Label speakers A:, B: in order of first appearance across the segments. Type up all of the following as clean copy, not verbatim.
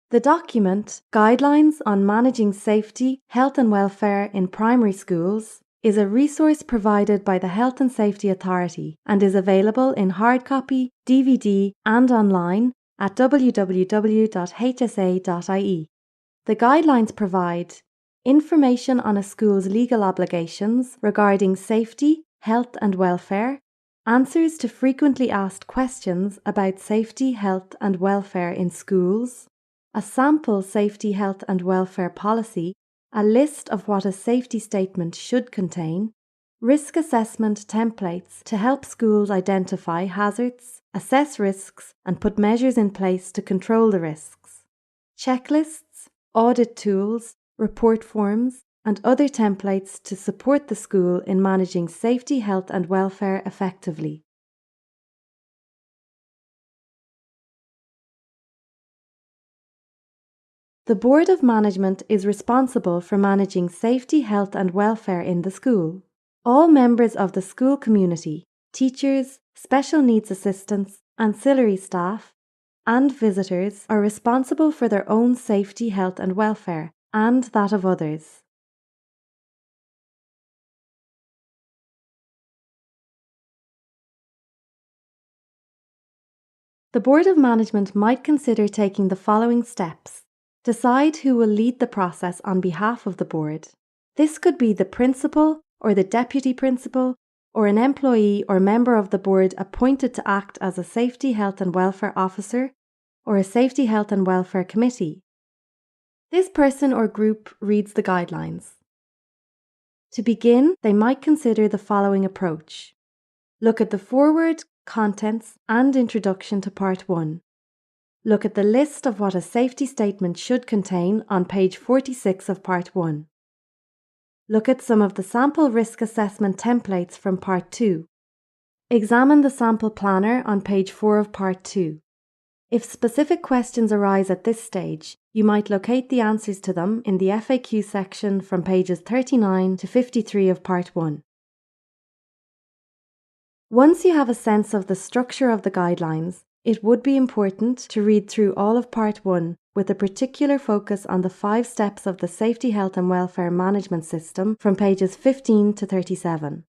A: The document, Guidelines on Managing Safety, Health and Welfare in Primary Schools, is a resource provided by the Health and Safety Authority and is available in hard copy, DVD and online at www.hsa.ie. The guidelines provide information on a school's legal obligations regarding safety, health and welfare, answers to frequently asked questions about safety, health and welfare in schools, a sample safety, health and welfare policy, a list of what a safety statement should contain, risk assessment templates to help schools identify hazards, assess risks and put measures in place to control the risks, checklists, audit tools, report forms, and other templates to support the school in managing safety, health and welfare effectively. The Board of Management is responsible for managing safety, health and welfare in the school. All members of the school community, teachers, special needs assistants, ancillary staff, and visitors are responsible for their own safety, health and welfare, and that of others. The Board of Management might consider taking the following steps. Decide who will lead the process on behalf of the board. This could be the principal or the deputy principal or an employee or member of the board appointed to act as a safety, health and welfare officer or a safety, health and welfare committee. This person or group reads the guidelines. To begin, they might consider the following approach. Look at the foreword, contents and introduction to Part 1. Look at the list of what a safety statement should contain on page 46 of Part 1. Look at some of the sample risk assessment templates from Part 2. Examine the sample planner on page 4 of Part 2. If specific questions arise at this stage, you might locate the answers to them in the FAQ section from pages 39 to 53 of Part 1. Once you have a sense of the structure of the guidelines, it would be important to read through all of Part 1 with a particular focus on the 5 steps of the Safety, Health and Welfare Management System from pages 15 to 37.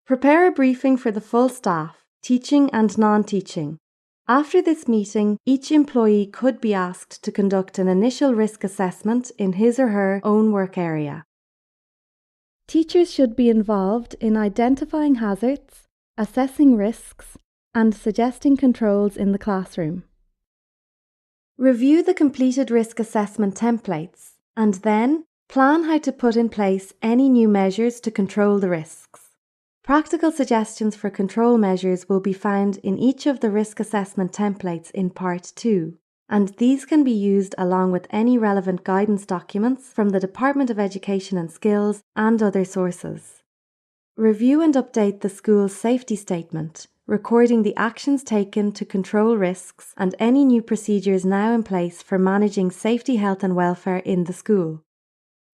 A: Prepare a briefing for the full staff, teaching and non-teaching. After this meeting, each employee could be asked to conduct an initial risk assessment in his or her own work area. Teachers should be involved in identifying hazards, assessing risks, and suggesting controls in the classroom. Review the completed risk assessment templates and then plan how to put in place any new measures to control the risks. Practical suggestions for control measures will be found in each of the risk assessment templates in Part 2, and these can be used along with any relevant guidance documents from the Department of Education and Skills and other sources. Review and update the school's safety statement, recording the actions taken to control risks and any new procedures now in place for managing safety, health and welfare in the school.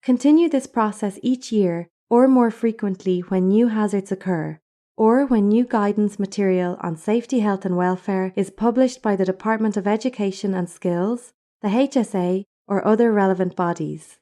A: Continue this process each year or more frequently when new hazards occur, or when new guidance material on safety, health and welfare is published by the Department of Education and Skills, the HSA or other relevant bodies.